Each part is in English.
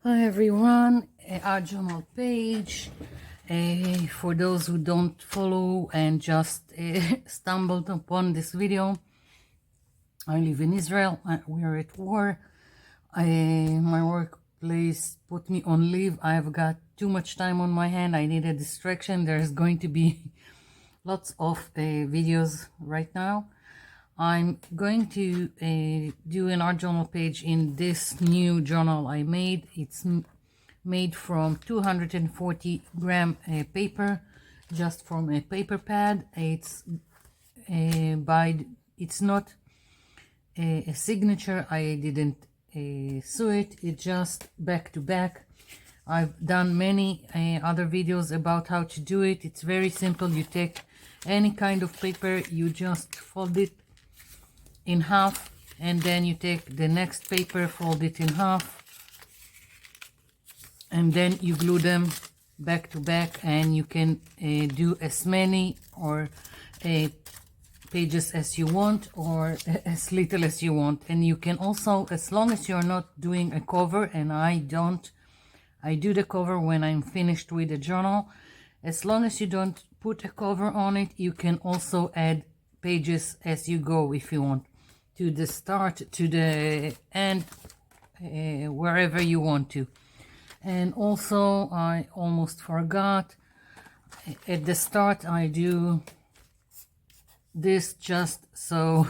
Hi everyone, our journal page. For those who don't follow and just stumbled upon this video, I live in Israel. We are at war. My workplace put me on leave. I've got too much time on my hand. I need a distraction. There's going to be lots of videos right now. I'm going to do an art journal page in this new journal I made. It's made from 240-gram paper, just from a paper pad. It's it's not a signature. I didn't sew it. It's just back to back. I've done many other videos about how to do it. It's very simple. You take any kind of paper, you just fold it in half, and then you take the next paper, fold it in half, and then you glue them back to back, and you can do as many or pages as you want, or as little as you want. And you can also, as long as you're not doing a cover, and I don't, I do the cover when I'm finished with the journal. As long as you don't put a cover on it, you can also add pages as you go if you want, to the start, to the end, wherever you want to. And also, I almost forgot, at the start I do this just so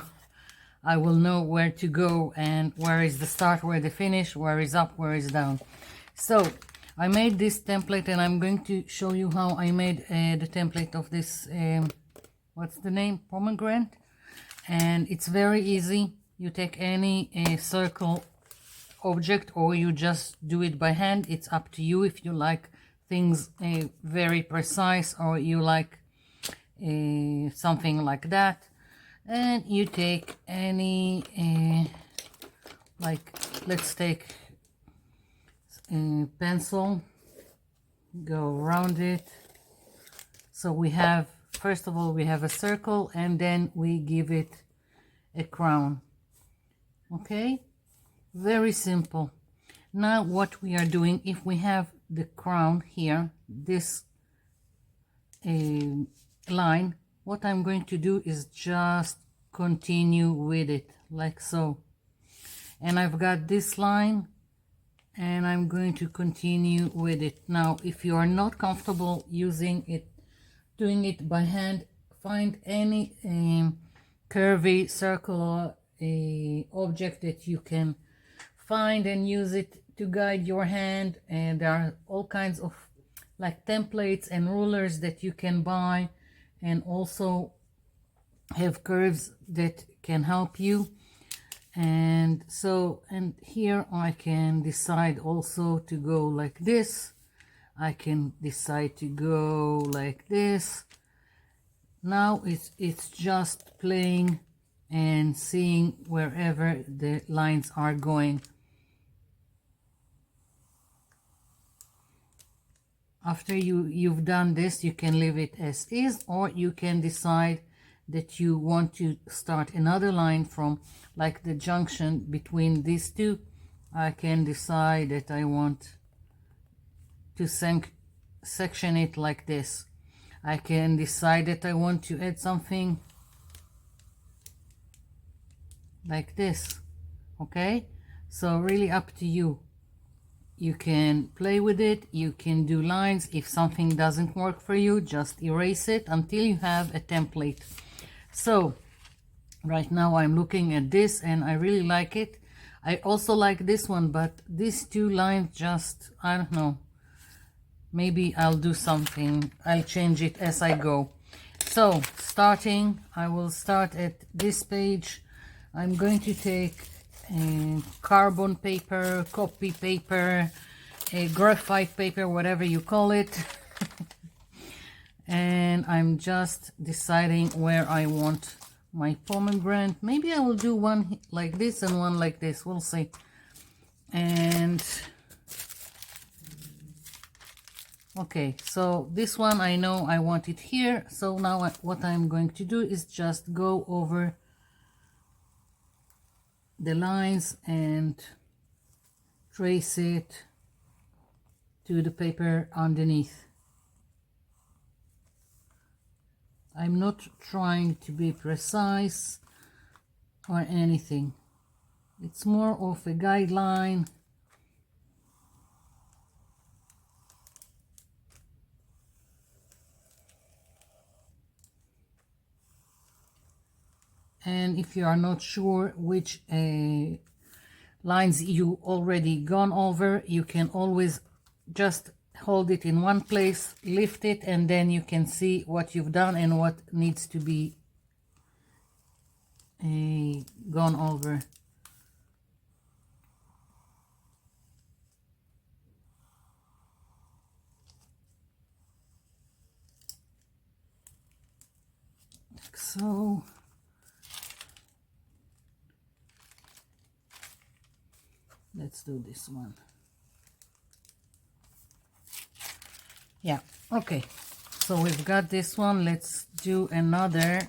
I will know where to go and where is the start, where the finish, where is up, where is down. So I made this template, and I'm going to show you how I made the template of this, what's the name, pomegranate. And it's very easy. You take any circle object, or you just do it by hand. It's up to you if you like things very precise, or you like something like that. And you take any like, let's take a pencil, go around it. So we have, first of all, we have a circle, and then we give it a crown. Okay, very simple. Now what we are doing, if we have the crown here, this line, what I'm going to do is just continue with it like so. And I've got this line, and I'm going to continue with it. Now if you are not comfortable using it, doing it by hand, find any curvy circular object that you can find and use it to guide your hand. And there are all kinds of like templates and rulers that you can buy, and also have curves that can help you. And so, and here I can decide also to go like this. I can decide to go like this. Now it's just playing and seeing wherever the lines are going. After you've done this, you can leave it as is, or you can decide that you want to start another line from like the junction between these two. I can decide that I want to section it like this. I can decide that I want to add something like this. Okay, so really up to you. You can play with it, you can do lines. If something doesn't work for you, just erase it until you have a template. So right now I'm looking at this, and I really like it. I also like this one, but these two lines just, I don't know, maybe I'll do something, I'll change it as I go. So starting, I will start at this page. I'm going to take carbon paper, copy paper, a graphite paper, whatever you call it. And I'm just deciding where I want my pomegranate. Maybe I will do one like this and one like this, we'll see. And okay, so this one I know I want it here. So now what I'm going to do is just go over the lines and trace it to the paper underneath. I'm not trying to be precise or anything. It's more of a guideline. And if you are not sure which lines you already gone over, you can always just hold it in one place, lift it, and then you can see what you've done and what needs to be gone over. Like so. Let's do this one. Yeah, okay. So we've got this one. Let's do another.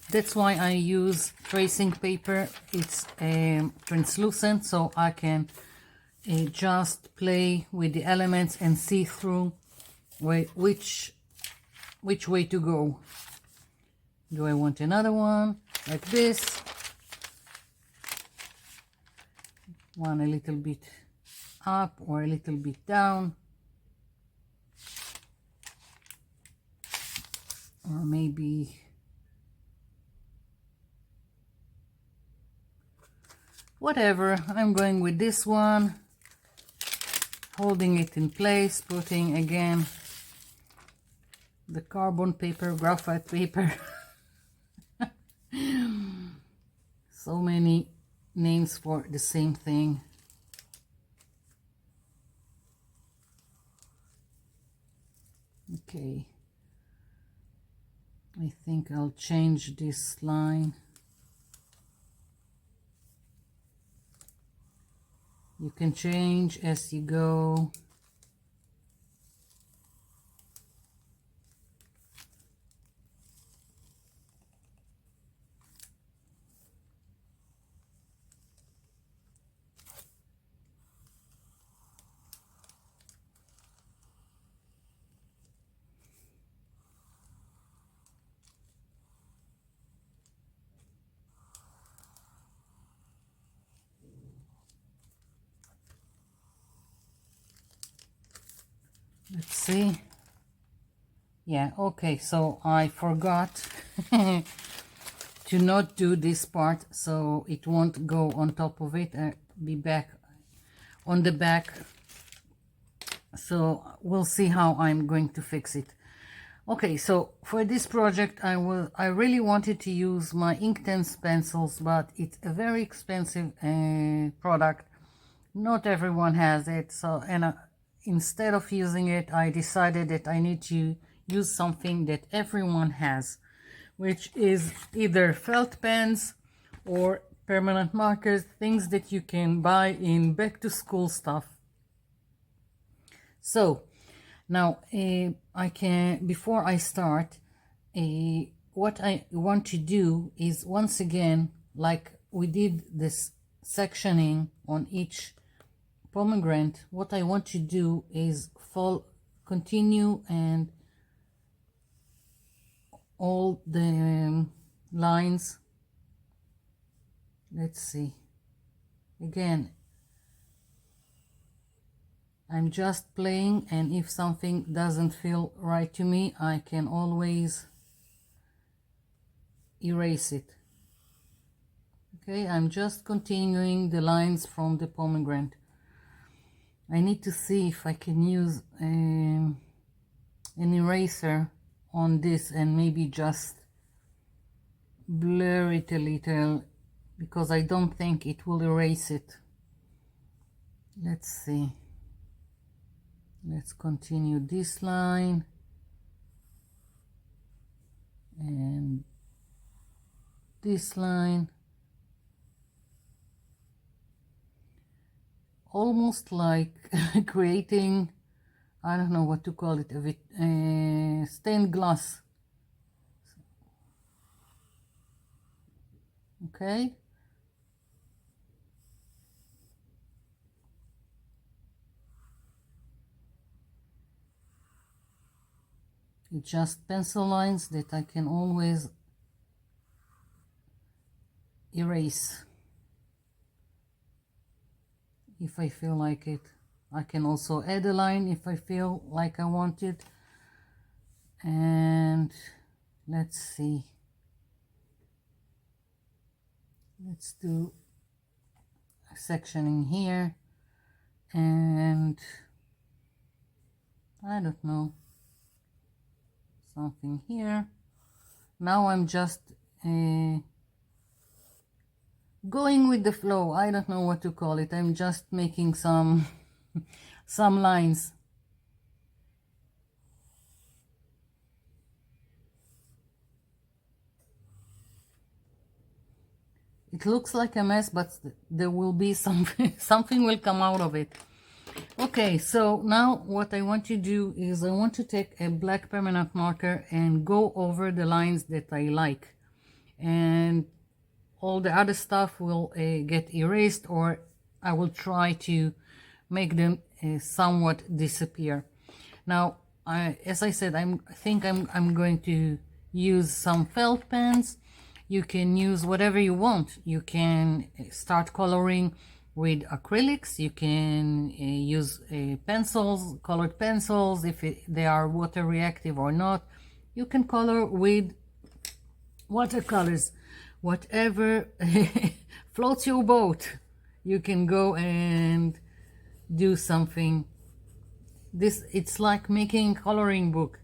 That's why I use tracing paper. It's translucent, so I can just play with the elements and see through which way to go. Do I want another one like this? One a little bit up or a little bit down, or maybe whatever. I'm going with this one, holding it in place, putting again the carbon paper, graphite paper. So many names for the same thing. Okay, I think I'll change this line. You can change as you go. Let's see. Yeah, okay, so I forgot to not do this part, so it won't go on top of it. Be back on the back, so we'll see how I'm going to fix it. Okay, so for this project I really wanted to use my Inktense pencils, but it's a very expensive product. Not everyone has it, so instead of using it, I decided that I need to use something that everyone has, which is either felt pens or permanent markers, things that you can buy in back to school stuff. So now before I start, what I want to do is, once again, like we did this sectioning on each pomegranate, what I want to do is continue and all the lines. Let's see. Again, I'm just playing, and if something doesn't feel right to me, I can always erase it. Okay, I'm just continuing the lines from the pomegranate. I need to see if I can use an eraser on this and maybe just blur it a little, because I don't think it will erase it. Let's see. Let's continue this line and this line. Almost like creating, I don't know what to call it, stained glass. Okay. It's just pencil lines that I can always erase if I feel like it. I can also add a line if I feel like I want it. And let's see. Let's do a section in here, and I don't know, something here. Now I'm just going with the flow. I don't know what to call it. I'm just making some some lines. It looks like a mess, but there will be something, something will come out of it. Okay, so now what I want to do is I want to take a black permanent marker and go over the lines that I like. And all the other stuff will get erased, or I will try to make them somewhat disappear. Now, as I said, I think I'm going to use some felt pens. You can use whatever you want. You can start coloring with acrylics. You can use pencils, colored pencils, if they are water reactive or not. You can color with watercolors, whatever floats your boat. You can go and do something. It's like making a coloring book.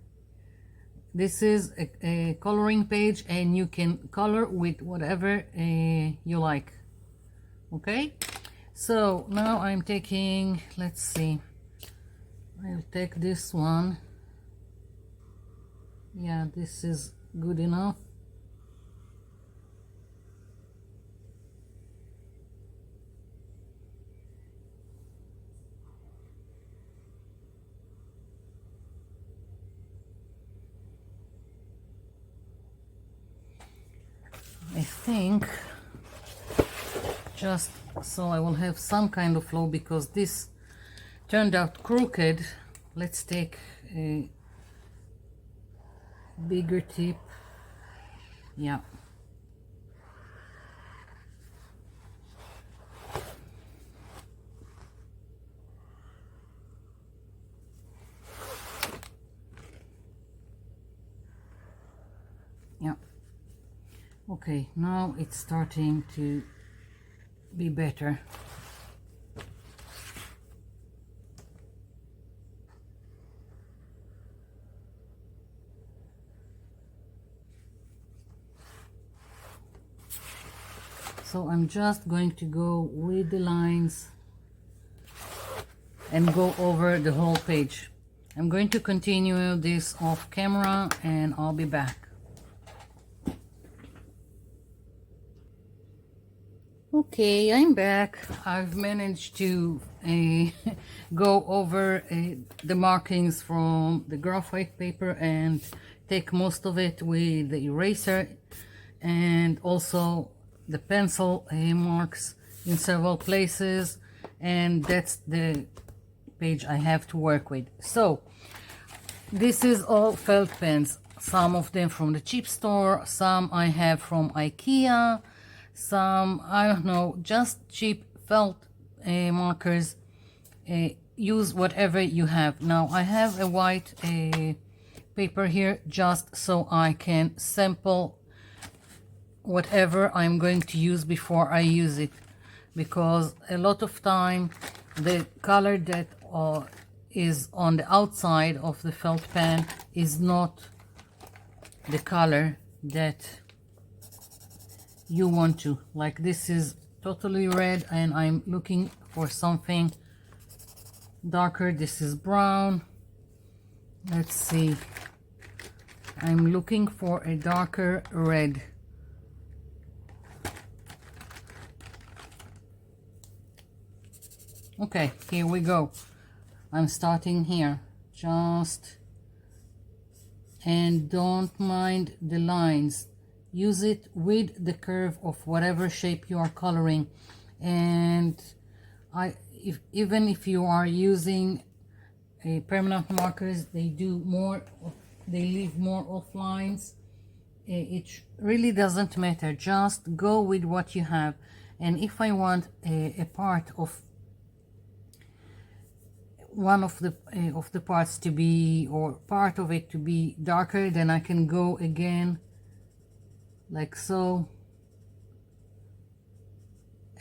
This is a coloring page, and you can color with whatever you like. Okay, so now I'm taking, let's see, I'll take this one. Yeah, this is good enough. I think, just so I will have some kind of flow, because this turned out crooked. Let's take a bigger tip. Yeah. Yeah. Okay, now it's starting to be better. So I'm just going to go with the lines and go over the whole page. I'm going to continue this off camera, and I'll be back. Okay, I'm back. I've managed to go over the markings from the graphite paper and take most of it with the eraser, and also the pencil marks in several places, and that's the page I have to work with. So this is all felt pens, some of them from the cheap store, some I have from IKEA, some, I don't know, just cheap felt markers. Use whatever you have. Now I have a white paper here just so I can sample whatever I'm going to use before I use it, because a lot of time the color that is on the outside of the felt pen is not the color that you want to. Like, this is totally red and I'm looking for something darker. This is brown. Let's see, I'm looking for a darker red. Okay, here we go. I'm starting here, just, and don't mind the lines. Use it with the curve of whatever shape you are coloring. And even if you are using a permanent markers, they do more they leave more off lines. It really doesn't matter, just go with what you have. And if I want a part of one of the parts to be, or part of it to be darker, then I can go again like so,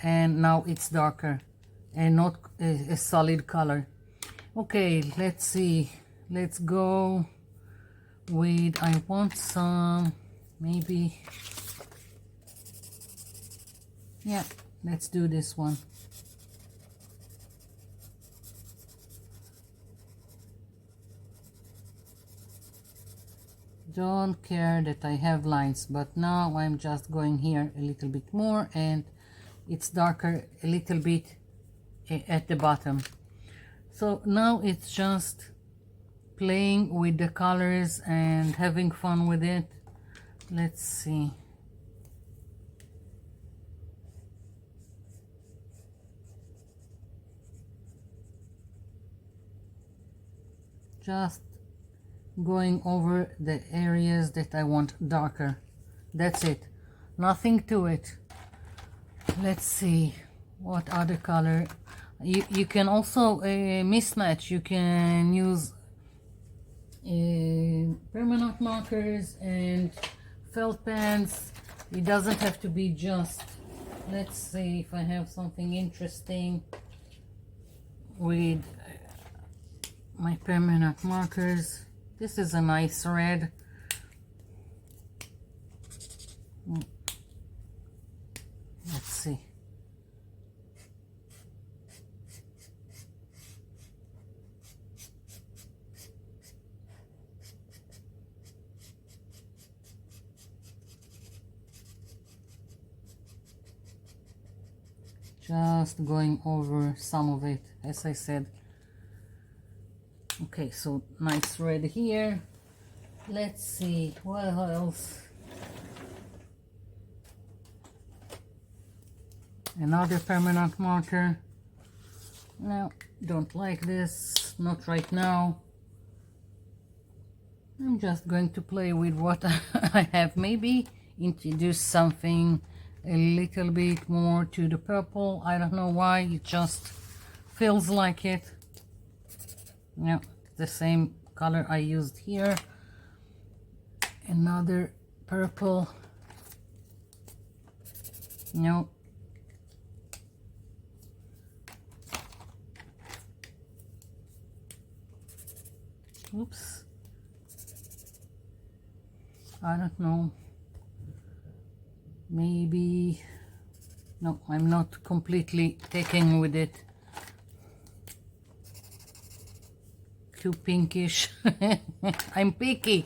and now it's darker and not a solid color. Okay, let's see, let's go with, I want some, maybe, yeah, let's do this one. Don't care that I have lines, but now I'm just going here a little bit more, and it's darker a little bit at the bottom. So now it's just playing with the colors and having fun with it. Let's see. Just going over the areas that I want darker. That's it, nothing to it. Let's see what other color. You can also mismatch. You can use permanent markers and felt pens. It doesn't have to be just. Let's see if I have something interesting with my permanent markers. This is a nice red. Let's see. Just going over some of it, as I said. Okay, so nice red here. Let's see what else. Another permanent marker. No, don't like this, not right now. I'm just going to play with what I have. Maybe introduce something a little bit more to the purple. I don't know why, it just feels like it. Yeah, the same color I used here. Another purple. No. Oops. I don't know. Maybe. No, I'm not completely taken with it. Too pinkish. I'm picky.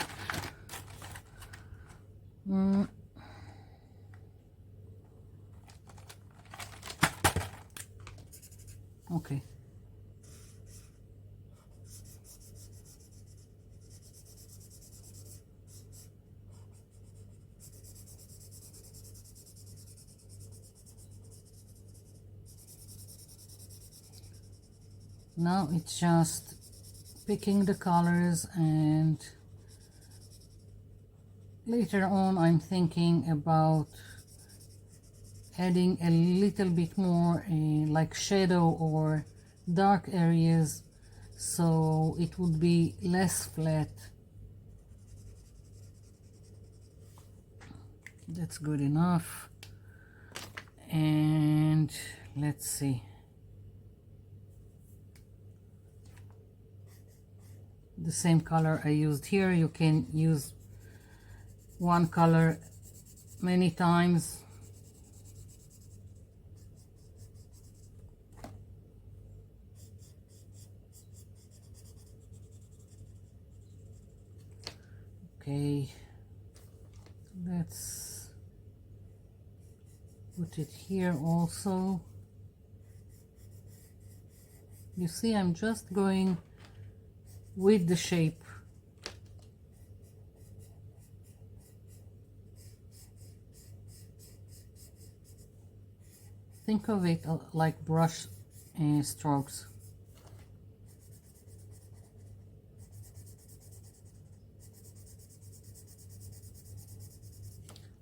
Okay. Now it's just picking the colors, and later on I'm thinking about adding a little bit more like shadow or dark areas, so it would be less flat. That's good enough. And let's see. The same color I used here, you can use one color many times. Okay, let's put it here also. You see, I'm just going with the shape. Think of it like brush strokes.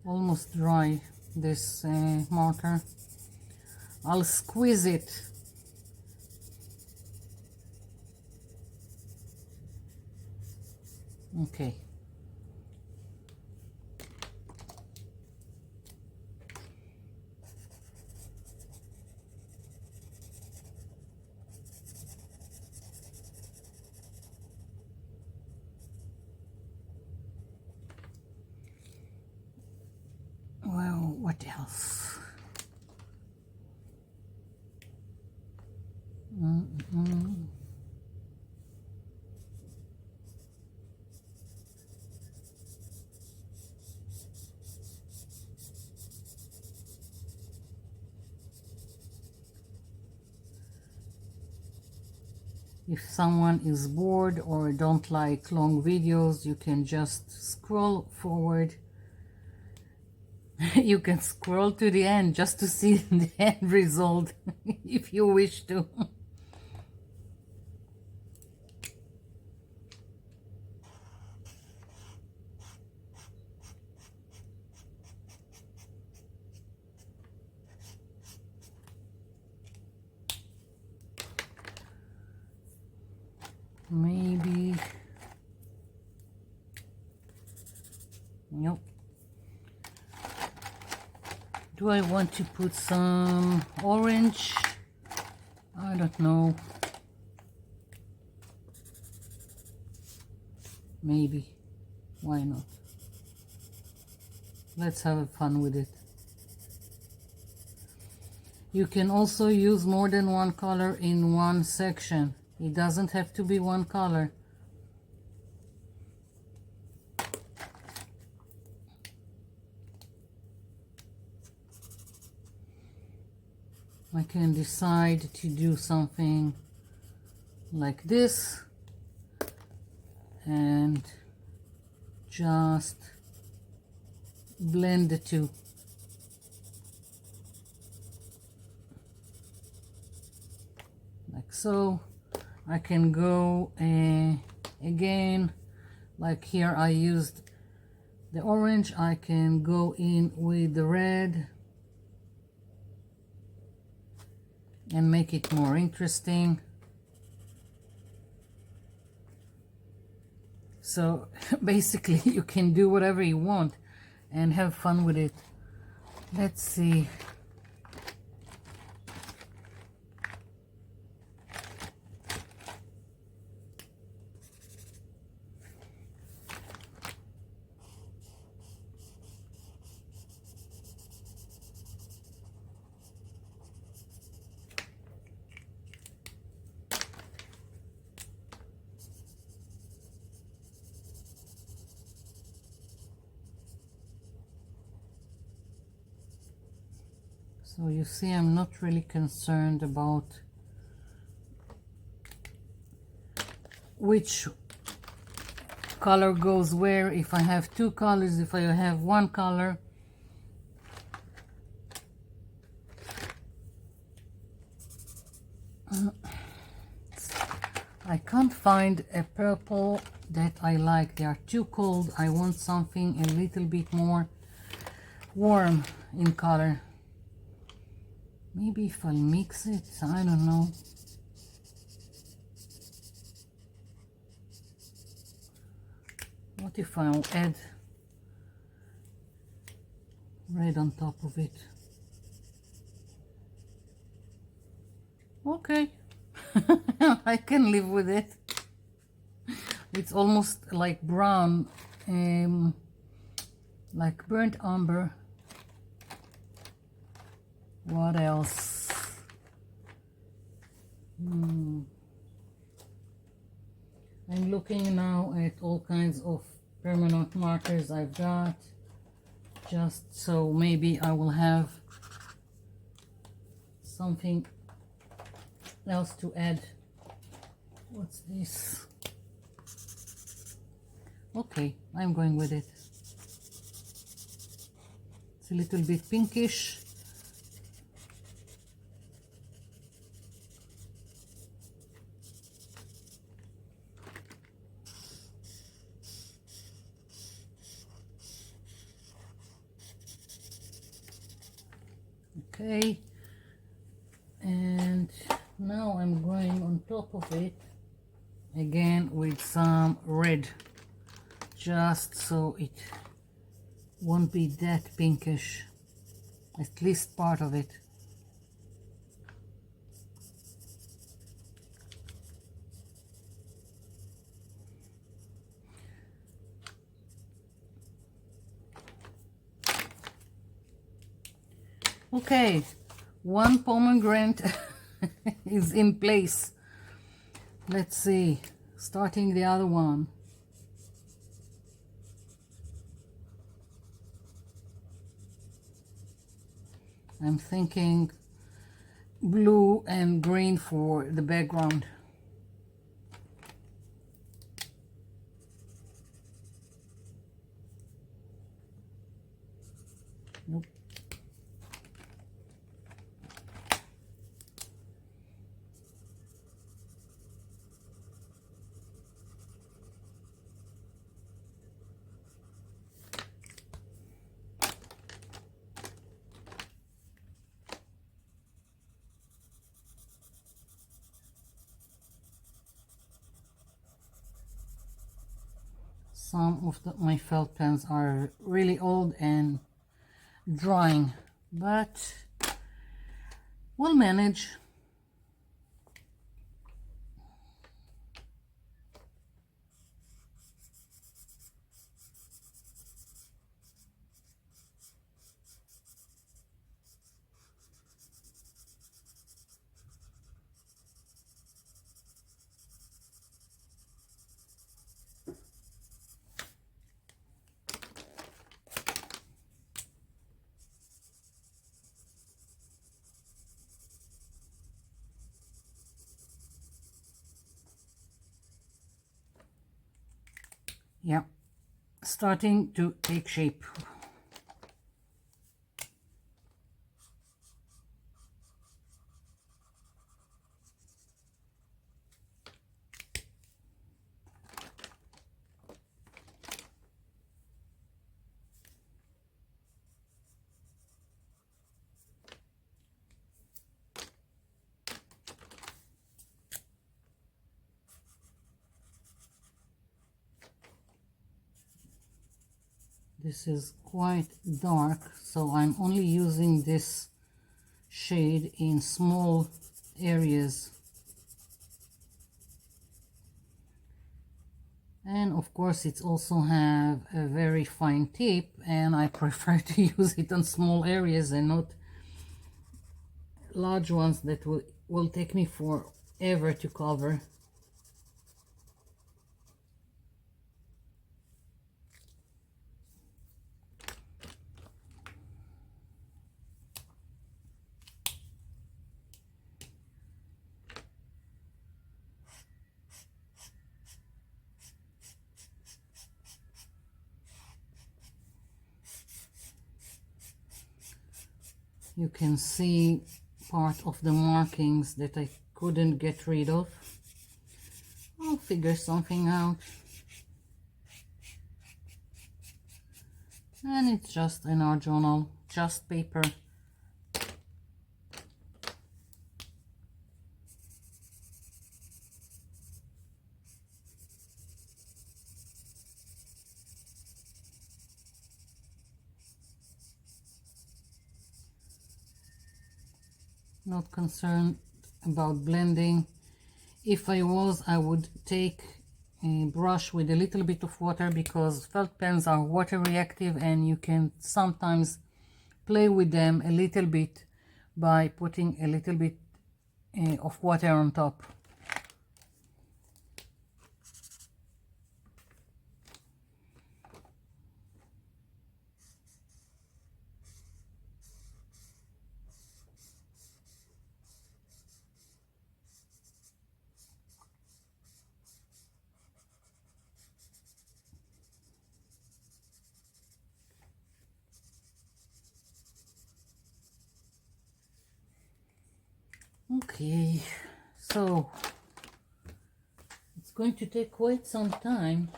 almost dry, this marker. I'll squeeze it. Okay. Well, what else? If someone is bored or don't like long videos, you can just scroll forward. You can scroll to the end just to see the end result if you wish to. Maybe, nope. Do I want to put some orange? I don't know. Maybe. Why not? Let's have fun with it. You can also use more than one color in one section. It doesn't have to be one color. I can decide to do something like this and just blend the two. Like so. I can go again, like here I used the orange, I can go in with the red and make it more interesting. So basically you can do whatever you want and have fun with it. Let's see. So you see, I'm not really concerned about which color goes where. If I have two colors, if I have one color. I can't find a purple that I like. They are too cold. I want something a little bit more warm in color. Maybe if I mix it, I don't know. What if I'll add red on top of it? Okay. I can live with it. It's almost like brown, like burnt umber. What else? I'm looking now at all kinds of permanent markers I've got, just so maybe I will have something else to add. What's this? Okay, I'm going with it. It's a little bit pinkish. Okay, and now I'm going on top of it again with some red, just so it won't be that pinkish, at least part of it. Okay, one pomegranate is in place. Let's see, starting the other one. I'm thinking blue and green for the background. Nope. Some of my felt pens are really old and drying, but we'll manage. Yeah, starting to take shape. This is quite dark, so I'm only using this shade in small areas. And of course it also have a very fine tip, and I prefer to use it on small areas and not large ones that will take me forever to cover. You can see part of the markings that I couldn't get rid of. I'll figure something out. And it's just in our journal, just paper. Not concerned about blending. If I was, I would take a brush with a little bit of water, because felt pens are water reactive and you can sometimes play with them a little bit by putting a little bit of water on top. Okay, so it's going to take quite some time.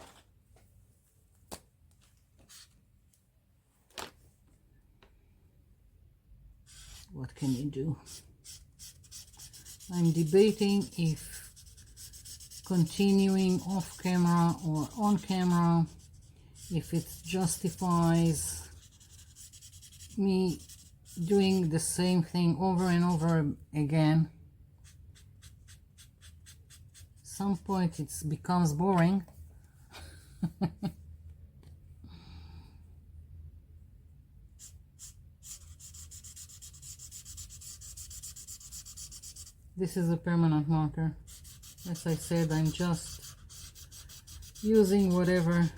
What can you do? I'm debating if continuing off camera or on camera, if it justifies me doing the same thing over and over again. Some point it becomes boring. This is a permanent marker. As I said, I'm just using whatever,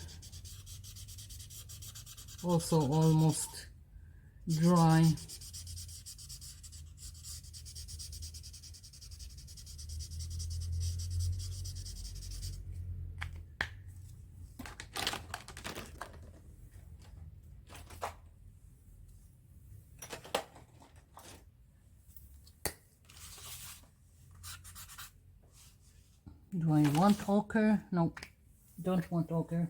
also almost dry. Do I want ochre? No, don't want ochre.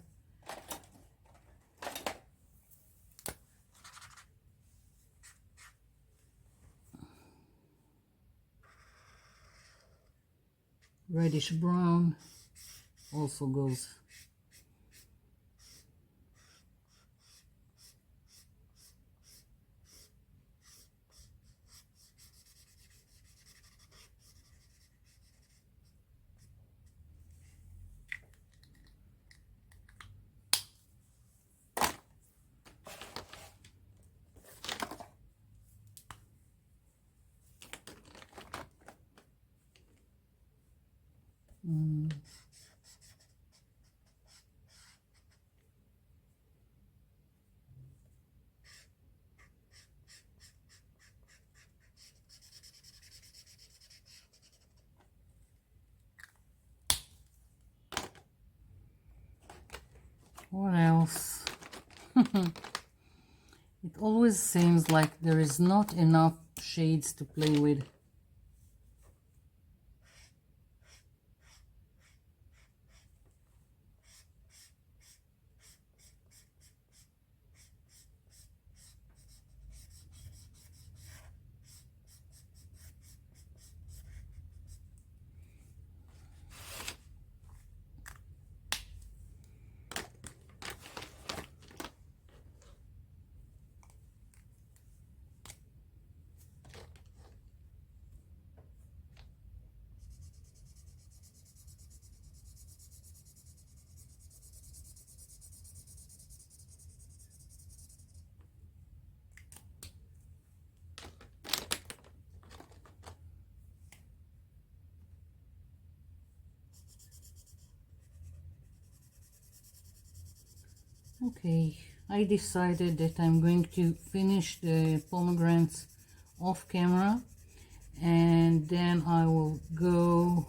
Reddish brown also goes. What else? It always seems like there is not enough shades to play with. Okay, I decided that I'm going to finish the pomegranates off camera, and then I will go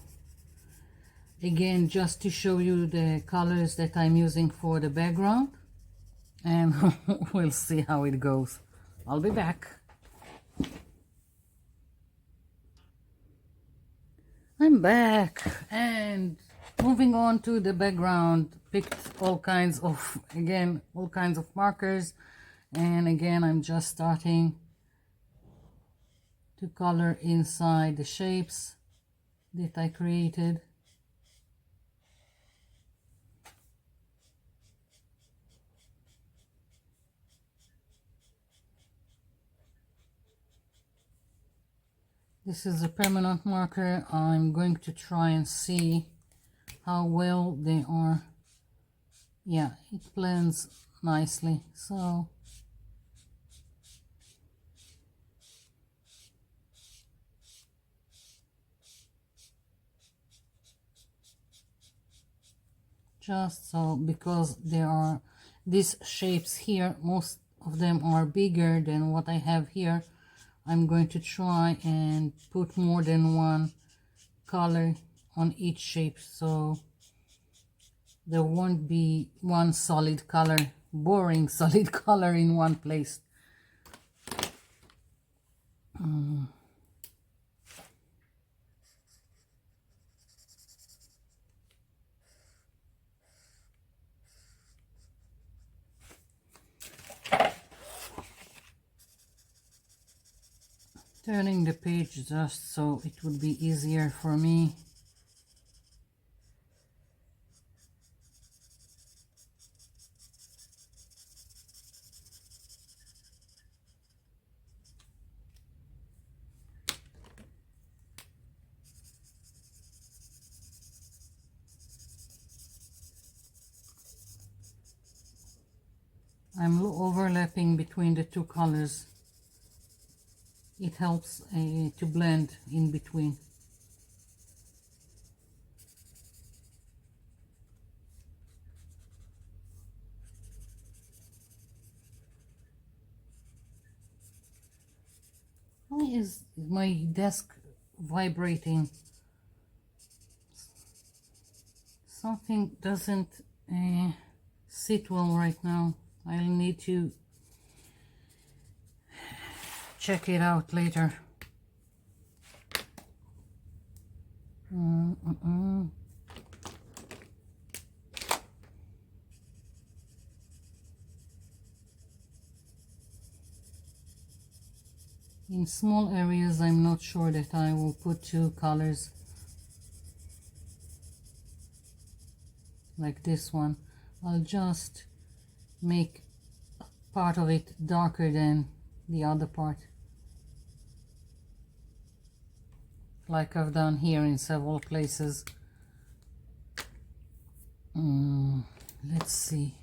again just to show you the colors that I'm using for the background, and we'll see how it goes. I'll be back. I'm back, and moving on to the background, picked all kinds of markers, and again I'm just starting to color inside the shapes that I created. This is a permanent marker. I'm going to try and see how well they are. Yeah, it blends nicely. So just so, because there are these shapes here, most of them are bigger than what I have here, I'm going to try and put more than one color on each shape, so there won't be one solid color, boring solid color in one place. turning the page just so it would be easier for me. I'm overlapping between the two colors. It helps to blend in between. Why is my desk vibrating? Something doesn't sit well right now. I'll need to check it out later. In small areas, I'm not sure that I will put two colors like this one. I'll just make part of it darker than the other part, like I've done here in several places. Let's see.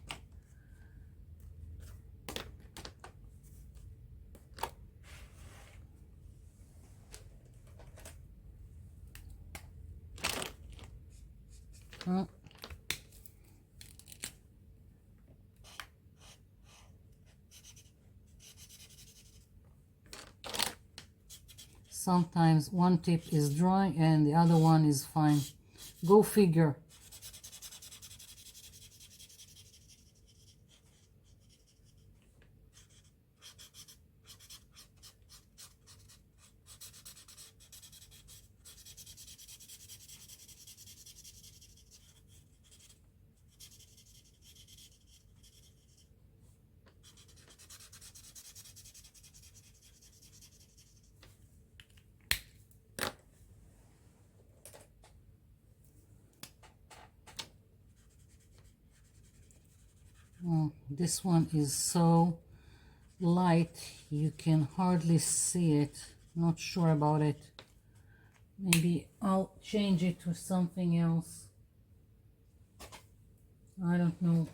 Sometimes one tip is dry and the other one is fine. Go figure. This one is so light you can hardly see it. Not sure about it. Maybe I'll change it to something else. I don't know.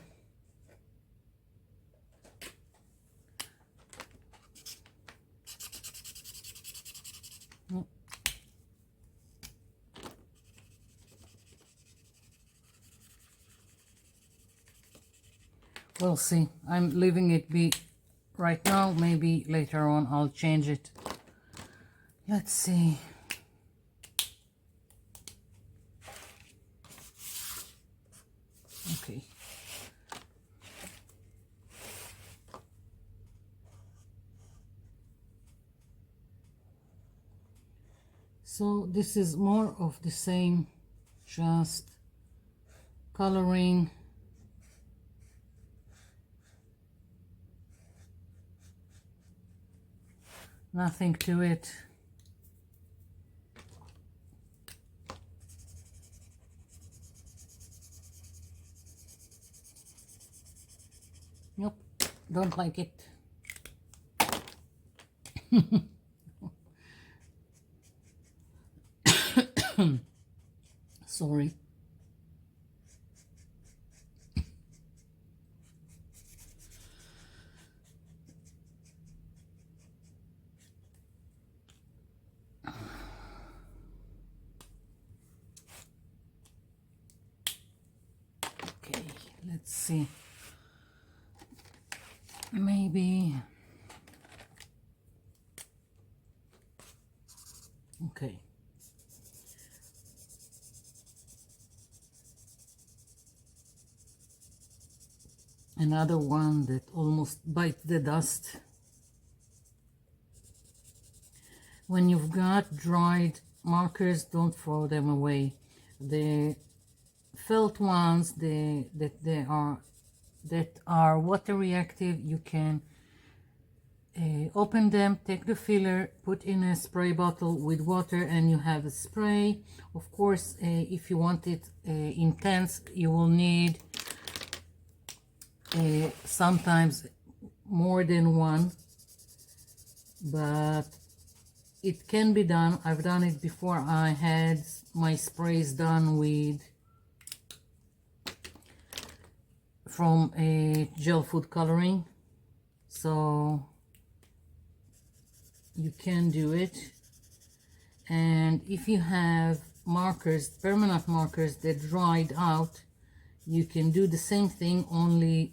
We'll see. I'm leaving it be right now. Maybe later on I'll change it. Let's see. Okay. So this is more of the same, just coloring. Nothing to it. Nope, don't like it. Sorry. Okay, let's see. Maybe. Okay. Another one that almost bites the dust. When you've got dried markers, don't throw them away. The felt ones that are water reactive, you can open them, take the filler, put in a spray bottle with water, and you have a spray. Of course, if you want it intense, you will need sometimes more than one, but it can be done. I've done it before. I had my sprays done with from a gel food coloring, so you can do it. And if you have markers, permanent markers that dried out, you can do the same thing, only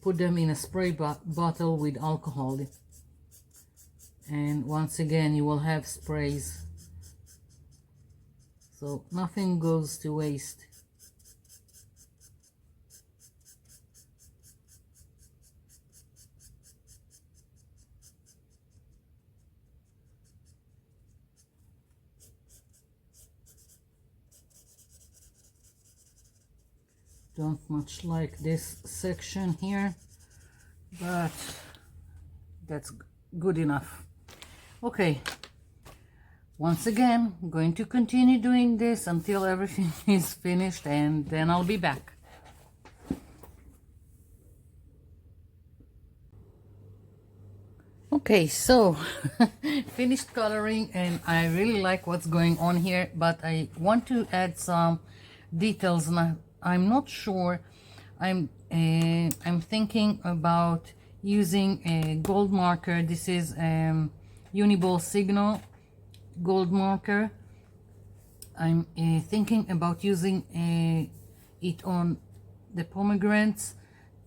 put them in a spray bottle with alcohol, and once again you will have sprays, so nothing goes to waste. Don't much like this section here, but that's good enough. Okay, once again, I'm going to continue doing this until everything is finished, and then I'll be back. Okay, so finished coloring, and I really like what's going on here, but I want to add some details. Now, I'm not sure. I'm thinking about using a gold marker. This is Uniball Signal gold marker. I'm thinking about using it on the pomegranates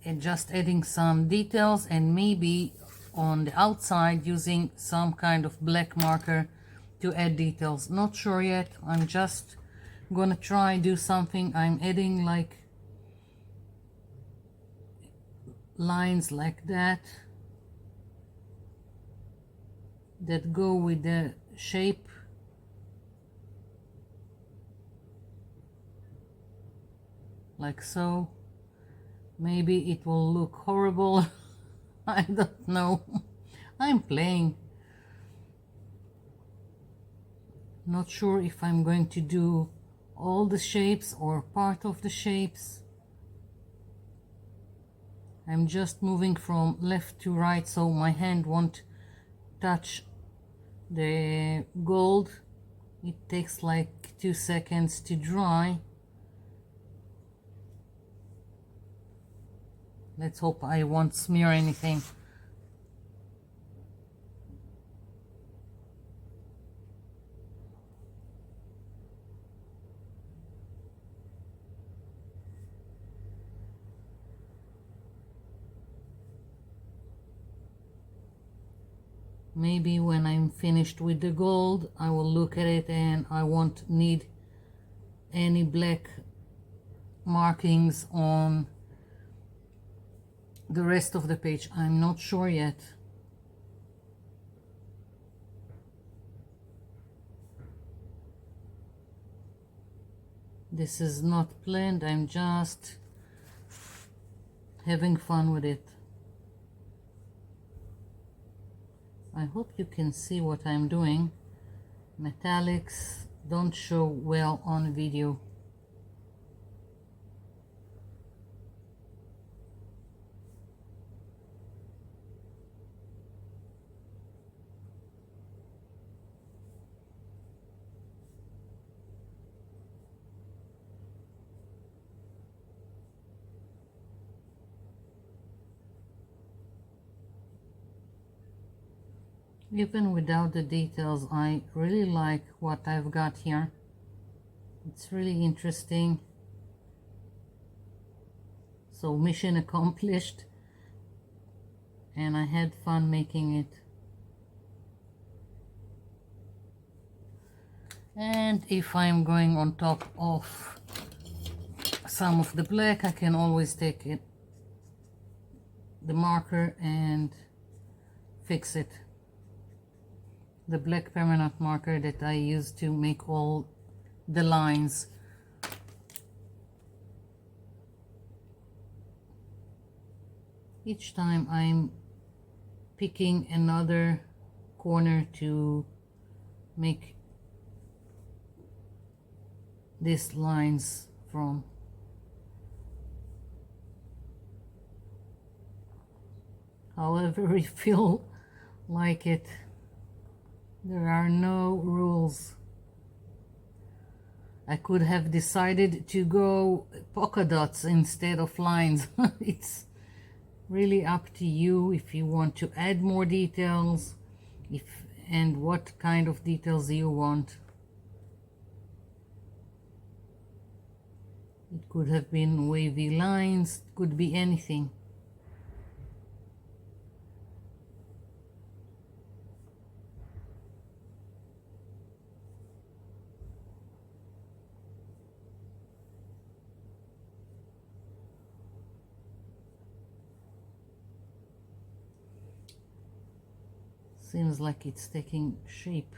and just adding some details, and maybe on the outside using some kind of black marker to add details. Not sure yet. I'm just gonna try do something. I'm adding like lines like that that go with the shape, like so. Maybe it will look horrible. I don't know. I'm playing. Not sure if I'm going to do all the shapes or part of the shapes. I'm just moving from left to right so my hand won't touch the gold. It takes like 2 seconds to dry. Let's hope I won't smear anything. Maybe when I'm finished with the gold, I will look at it and I won't need any black markings on the rest of the page. I'm not sure yet. This is not planned. I'm just having fun with it. I hope you can see what I'm doing. Metallics don't show well on video. Even without the details, I really like what I've got here. It's really interesting. So mission accomplished, and I had fun making it. And if I'm going on top of some of the black, I can always take it, the marker, and fix it. The black permanent marker that I use to make all the lines. Each time I'm picking another corner to make these lines from. However you feel like it. There are no rules. I could have decided to go polka dots instead of lines. It's really up to you if you want to add more details, and what kind of details you want. It could have been wavy lines, could be anything. Seems like it's taking shape.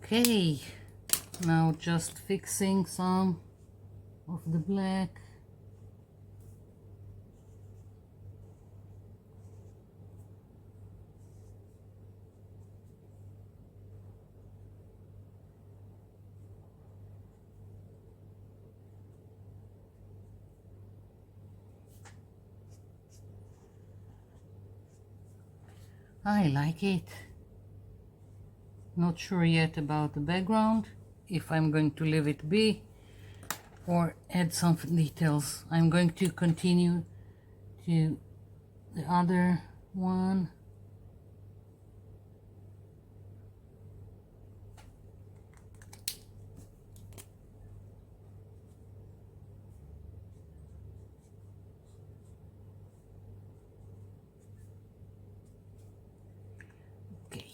Okay, now just fixing some of the black. I like it. Not sure yet about the background, if I'm going to leave it be or add some details. I'm going to continue to the other one. Okay.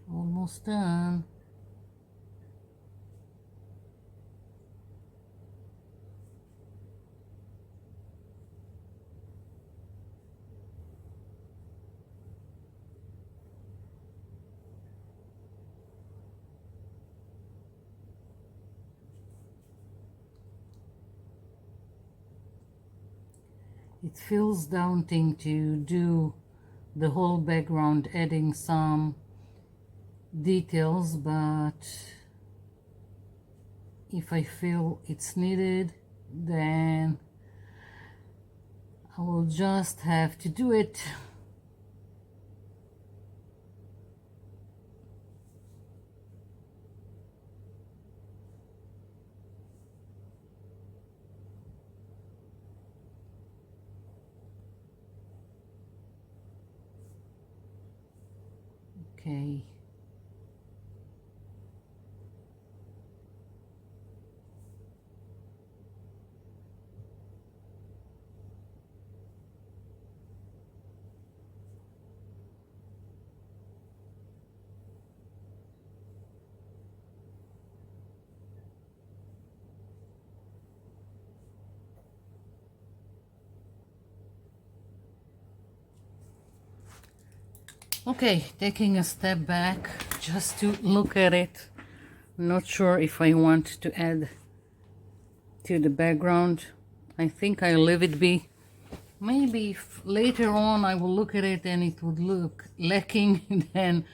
Almost done. It feels daunting to do the whole background, adding some details, but if I feel it's needed, then I will just have to do it. Okay. Okay, taking a step back just to look at it. Not sure if I want to add to the background. I think I'll leave it be. Maybe if later on I will look at it and it would look lacking, then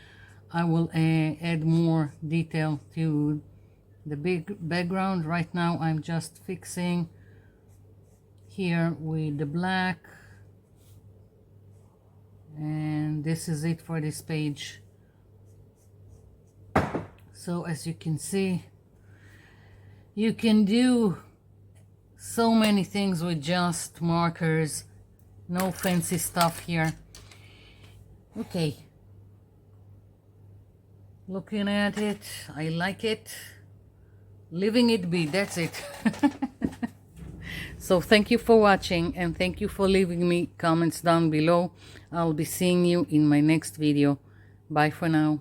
I will add more detail to the big background. Right now I'm just fixing here with the black, and this is it for this page. So as you can see, you can do so many things with just markers. No fancy stuff here. Okay, looking at it, I like it. Living it be, that's it. So thank you for watching, and thank you for leaving me comments down below. I'll be seeing you in my next video. Bye for now.